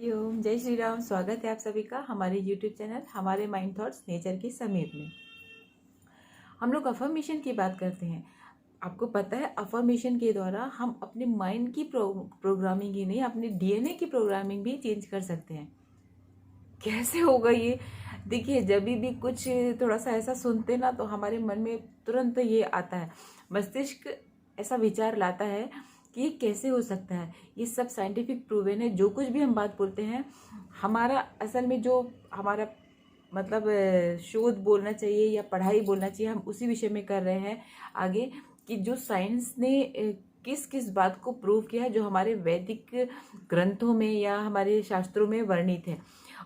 ओम जय श्री राम। स्वागत है आप सभी का हमारे यूट्यूब चैनल हमारे माइंड थॉट्स नेचर की समीप में। हम लोग अफर्मेशन की बात करते हैं। आपको पता है अफर्मेशन के द्वारा हम अपने माइंड की प्रोग्रामिंग ही नहीं, अपने डीएनए की प्रोग्रामिंग भी चेंज कर सकते हैं। कैसे होगा ये? देखिए, जब भी कुछ थोड़ा सा ऐसा सुनते ना तो हमारे मन में तुरंत ये आता है, मस्तिष्क ऐसा विचार लाता है कि ये कैसे हो सकता है। ये सब साइंटिफिक प्रूवन है। जो कुछ भी हम बात बोलते हैं, हमारा असल में जो हमारा मतलब शोध बोलना चाहिए या पढ़ाई बोलना चाहिए, हम उसी विषय में कर रहे हैं आगे कि जो साइंस ने किस किस बात को प्रूव किया है, जो हमारे वैदिक ग्रंथों में या हमारे शास्त्रों में वर्णित है।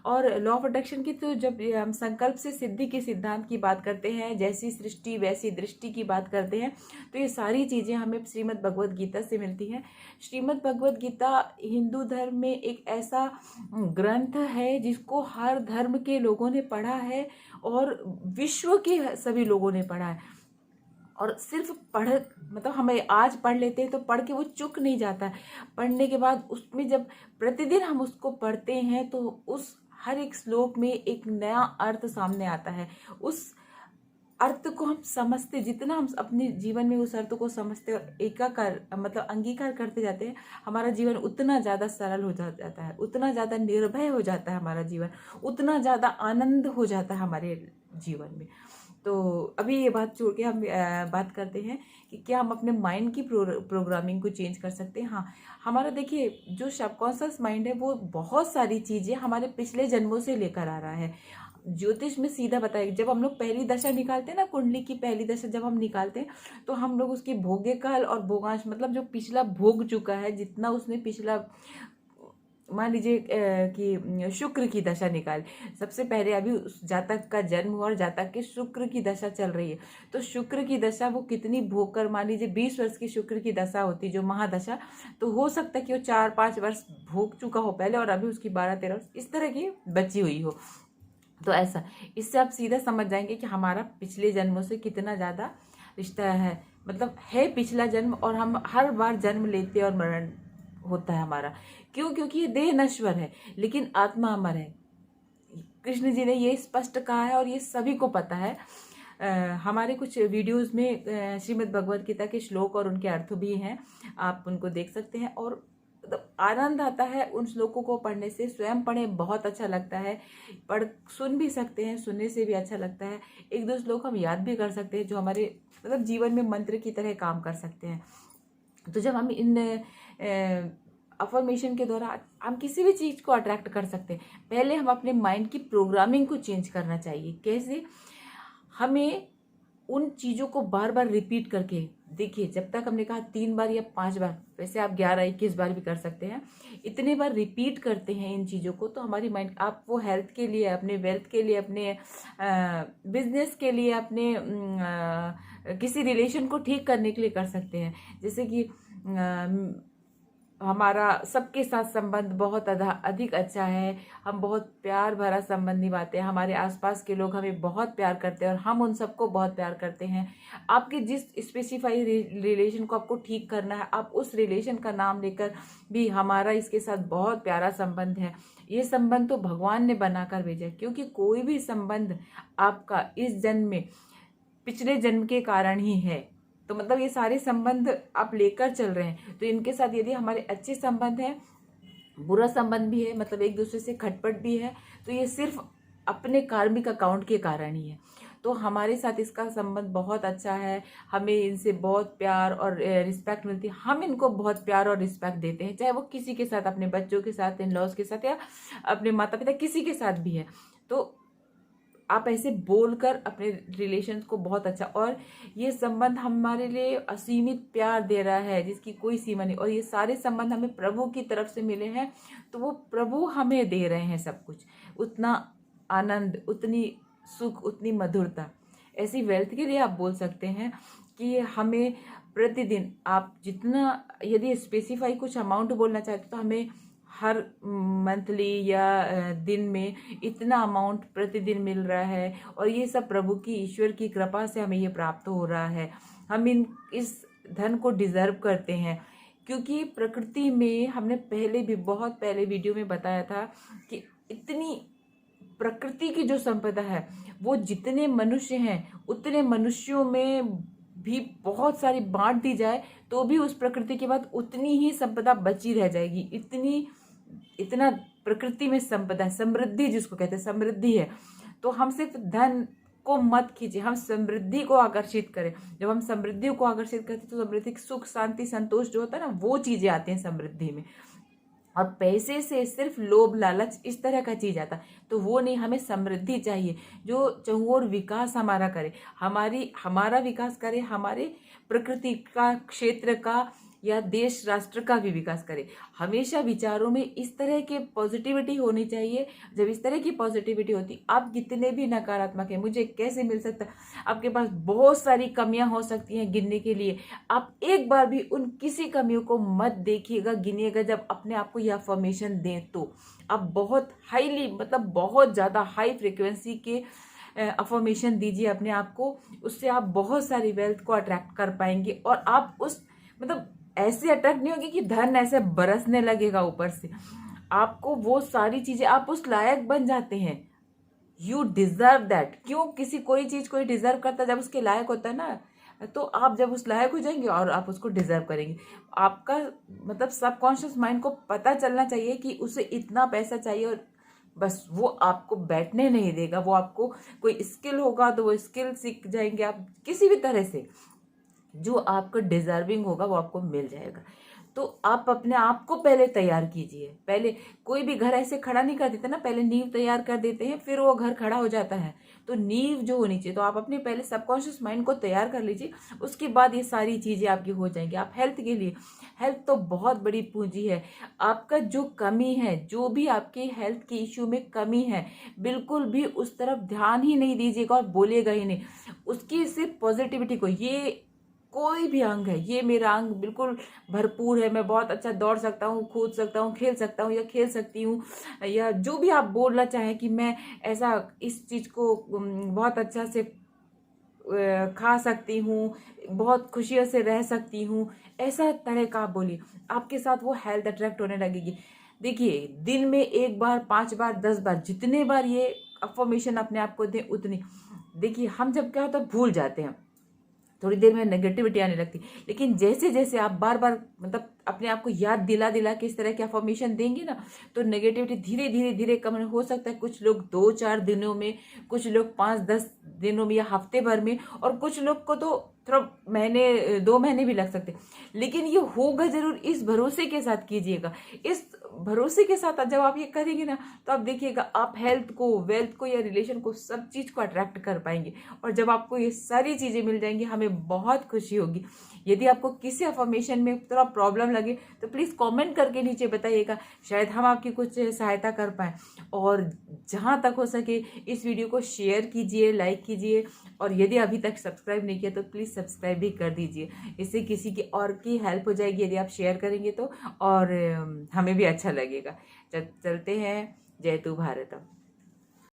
और लॉ ऑफ अट्रैक्शन की तो जब हम संकल्प से सिद्धि के सिद्धांत की बात करते हैं, जैसी सृष्टि वैसी दृष्टि की बात करते हैं, तो ये सारी चीज़ें हमें श्रीमद् भगवद गीता से मिलती हैं। श्रीमद् भगवद गीता हिंदू धर्म में एक ऐसा ग्रंथ है जिसको हर धर्म के लोगों ने पढ़ा है और विश्व के सभी लोगों ने पढ़ा है। और सिर्फ पढ़ मतलब हमें आज पढ़ लेते हैं तो पढ़ के वो चुक नहीं जाता है। पढ़ने के बाद उसमें जब प्रतिदिन हम उसको पढ़ते हैं तो उस हर एक श्लोक में एक नया अर्थ सामने आता है। उस अर्थ को हम समझते, जितना हम अपने जीवन में उस अर्थ को समझते और एकाकार मतलब अंगीकार करते जाते हैं, हमारा जीवन उतना ज़्यादा सरल हो जाता है, उतना ज़्यादा निर्भय हो जाता है हमारा जीवन, उतना ज़्यादा आनंद हो जाता है हमारे जीवन में। तो अभी ये बात छोड़ के हम बात करते हैं कि क्या हम अपने माइंड की प्रोग्रामिंग को चेंज कर सकते हैं। हाँ, हमारा देखिए जो सबकॉन्शियस माइंड है वो बहुत सारी चीज़ें हमारे पिछले जन्मों से लेकर आ रहा है। ज्योतिष में सीधा बताया, जब हम लोग पहली दशा निकालते हैं ना, कुंडली की पहली दशा जब हम निकालते हैं तो हम लोग उसकी भोग्य काल और भोगांश मतलब जो पिछला भोग चुका है, जितना उसने पिछला, मान लीजिए कि शुक्र की दशा निकाल, सबसे पहले अभी उस जातक का जन्म हुआ और जातक के शुक्र की दशा चल रही है, तो शुक्र की दशा वो कितनी भोग कर, मान लीजिए 20 वर्ष की शुक्र की दशा होती जो महादशा, तो हो सकता है कि वो 4-5 वर्ष भोग चुका हो पहले और अभी उसकी 12-13 वर्ष इस तरह की बची हुई हो। तो ऐसा, इससे आप सीधा समझ जाएंगे कि हमारा पिछले जन्मों से कितना ज़्यादा रिश्ता है, मतलब है पिछला जन्म, और हम हर बार जन्म लेते और मरण होता है हमारा। क्यों? क्योंकि ये देह नश्वर है लेकिन आत्मा अमर है। कृष्ण जी ने ये स्पष्ट कहा है और ये सभी को पता है। हमारे कुछ वीडियोस में श्रीमद् भगवद गीता के श्लोक और उनके अर्थ भी हैं, आप उनको देख सकते हैं। और मतलब आनंद आता है उन श्लोकों को पढ़ने से। स्वयं पढ़े बहुत अच्छा लगता है, पढ़ सुन भी सकते हैं, सुनने से भी अच्छा लगता है। एक दो श्लोक हम याद भी कर सकते हैं जो हमारे मतलब जीवन में मंत्र की तरह काम कर सकते हैं। तो जब हम इन अफर्मेशन के द्वारा हम किसी भी चीज़ को अट्रैक्ट कर सकते हैं, पहले हम अपने माइंड की प्रोग्रामिंग को चेंज करना चाहिए। कैसे? हमें उन चीज़ों को बार बार रिपीट करके, देखिए जब तक हमने कहा 3 बार या 5 बार, वैसे आप 11-21 बार भी कर सकते हैं, इतने बार रिपीट करते हैं इन चीज़ों को तो हमारी माइंड, आप वो हेल्थ के लिए, अपने वेल्थ के लिए, अपने बिजनेस के लिए, अपने किसी रिलेशन को ठीक करने के लिए कर सकते हैं। जैसे कि हमारा सबके साथ संबंध बहुत अधिक अच्छा है, हम बहुत प्यार भरा संबंध निभाते हैं, हमारे आसपास के लोग हमें बहुत प्यार करते हैं और हम उन सबको बहुत प्यार करते हैं। आपके जिस स्पेसिफाई रिलेशन को आपको ठीक करना है, आप उस रिलेशन का नाम लेकर भी हमारा इसके साथ बहुत प्यारा संबंध है, ये संबंध तो भगवान ने बनाकर भेजा है। क्योंकि कोई भी संबंध आपका इस जन्म में पिछले जन्म के कारण ही है। तो मतलब ये सारे संबंध आप लेकर चल रहे हैं, तो इनके साथ यदि हमारे अच्छे संबंध हैं, बुरा संबंध भी है, मतलब एक दूसरे से खटपट भी है, तो ये सिर्फ अपने कार्मिक अकाउंट के कारण ही है। तो हमारे साथ इसका संबंध बहुत अच्छा है, हमें इनसे बहुत प्यार और रिस्पेक्ट मिलती है, हम इनको बहुत प्यार और रिस्पेक्ट देते हैं, चाहे वो किसी के साथ, अपने बच्चों के साथ, इन लॉज के साथ, या अपने माता पिता किसी के साथ भी है। तो आप ऐसे बोलकर अपने रिलेशंस को बहुत अच्छा, और ये संबंध हमारे लिए असीमित प्यार दे रहा है जिसकी कोई सीमा नहीं, और ये सारे संबंध हमें प्रभु की तरफ से मिले हैं, तो वो प्रभु हमें दे रहे हैं सब कुछ, उतना आनंद, उतनी सुख, उतनी मधुरता। ऐसी वेल्थ के लिए आप बोल सकते हैं कि हमें प्रतिदिन, आप जितना यदि स्पेसिफाई कुछ अमाउंट बोलना चाहते तो हमें हर मंथली या दिन में इतना अमाउंट प्रतिदिन मिल रहा है, और ये सब प्रभु की, ईश्वर की कृपा से हमें ये प्राप्त हो रहा है। हम इस धन को डिजर्व करते हैं, क्योंकि प्रकृति में हमने पहले भी बहुत पहले वीडियो में बताया था कि इतनी प्रकृति की जो संपदा है वो जितने मनुष्य हैं उतने मनुष्यों में भी बहुत सारी बांट दी जाए तो भी उस प्रकृति के बाद उतनी ही संपदा बची रह जाएगी। इतना प्रकृति में संपदा, समृद्धि जिसको कहते हैं, समृद्धि है। तो हम सिर्फ धन को मत खींचे, हम समृद्धि को आकर्षित करें। जब हम समृद्धि को आकर्षित करते हैं तो समृद्धि, सुख, शांति, संतोष जो होता है ना, वो चीजें आती हैं समृद्धि में। और पैसे से सिर्फ लोभ लालच इस तरह का चीज आता है तो वो नहीं, हमें समृद्धि चाहिए जो चहुओर विकास हमारा करे, हमारा विकास करे, हमारे प्रकृति का, क्षेत्र का या देश राष्ट्र का भी विकास करे। हमेशा विचारों में इस तरह के पॉजिटिविटी होनी चाहिए। जब इस तरह की पॉजिटिविटी होती, आप कितने भी नकारात्मक हैं, मुझे कैसे मिल सकता, आपके पास बहुत सारी कमियां हो सकती हैं गिनने के लिए, आप एक बार भी उन किसी कमियों को मत देखिएगा, गिनिएगा। जब अपने आप को यह अफर्मेशन दें तो आप बहुत हाईली, मतलब बहुत ज़्यादा हाई फ्रिक्वेंसी के अफर्मेशन दीजिए अपने आप को। उससे आप बहुत सारी वेल्थ को अट्रैक्ट कर पाएंगे और आप उस, मतलब ऐसे अट्रैक्ट नहीं होगी कि धन ऐसे बरसने लगेगा ऊपर से, आपको वो सारी चीजें, आप उस लायक बन जाते हैं। You deserve that. क्यों किसी कोई चीज कोई डिजर्व करता है जब उसके लायक होता है ना, तो आप जब उस लायक हो जाएंगे और आप उसको डिजर्व करेंगे। आपका मतलब सबकॉन्शियस माइंड को पता चलना चाहिए कि उसे इतना पैसा चाहिए और बस वो आपको बैठने नहीं देगा। वो आपको कोई स्किल होगा तो वो स्किल सीख जाएंगे आप, किसी भी तरह से जो आपको डिजर्विंग होगा वो आपको मिल जाएगा। तो आप अपने आप को पहले तैयार कीजिए। पहले कोई भी घर ऐसे खड़ा नहीं कर देते ना, पहले नींव तैयार कर देते हैं फिर वो घर खड़ा हो जाता है। तो नींव जो होनी चाहिए, तो आप अपने पहले सबकॉन्शियस माइंड को तैयार कर लीजिए, उसके बाद ये सारी चीजें आपकी हो जाएंगी। आप हेल्थ के लिए, हेल्थ तो बहुत बड़ी पूंजी है। आपका जो कमी है, जो भी आपके हेल्थ के इश्यू में कमी है, बिल्कुल भी उस तरफ ध्यान ही नहीं दीजिएगा और बोलिएगा ही नहीं उसकी, सिर्फ पॉजिटिविटी को, ये कोई भी अंग है, ये मेरा अंग बिल्कुल भरपूर है, मैं बहुत अच्छा दौड़ सकता हूँ, कूद सकता हूँ, खेल सकता हूँ या खेल सकती हूँ, या जो भी आप बोलना चाहें कि मैं ऐसा इस चीज़ को बहुत अच्छा से खा सकती हूँ, बहुत खुशियों से रह सकती हूँ, ऐसा तरह का आप बोलिए, आपके साथ वो हेल्थ अट्रैक्ट होने लगेगी। देखिए, दिन में 1 बार, 5 बार, 10 बार, जितने बार ये अफर्मेशन अपने आप को दें उतनी, देखिए हम जब क्या होता है भूल जाते हैं, थोड़ी देर में नेगेटिविटी आने लगती, लेकिन जैसे जैसे आप बार बार मतलब अपने आप को याद दिला दिला के इस तरह की अफर्मेशन देंगे ना, तो नेगेटिविटी धीरे धीरे धीरे कम हो सकता है। कुछ लोग 2-4 दिनों में, कुछ लोग 5-10 दिनों में या हफ्ते भर में, और कुछ लोग को तो थोड़ा महीने 2 महीने भी लग सकते, लेकिन ये होगा जरूर। इस भरोसे के साथ कीजिएगा, इस भरोसे के साथ जब आप ये करेंगे ना, तो आप देखिएगा आप हेल्थ को, वेल्थ को या रिलेशन को, सब चीज को अट्रैक्ट कर पाएंगे। और जब आपको ये सारी चीजें मिल जाएंगी, हमें बहुत खुशी होगी। यदि आपको किसी अफर्मेशन में थोड़ा प्रॉब्लम लगे तो प्लीज कमेंट करके नीचे बताइएगा, शायद हम आपकी कुछ सहायता कर पाए। और जहां तक हो सके इस वीडियो को शेयर कीजिए, लाइक कीजिए, और यदि अभी तक सब्सक्राइब नहीं किया तो प्लीज सब्सक्राइब भी कर दीजिए। इससे किसी की और की हेल्प हो जाएगी यदि आप शेयर करेंगे तो, और हमें भी अच्छा लगेगा। चलते हैं। जय तू भारतम।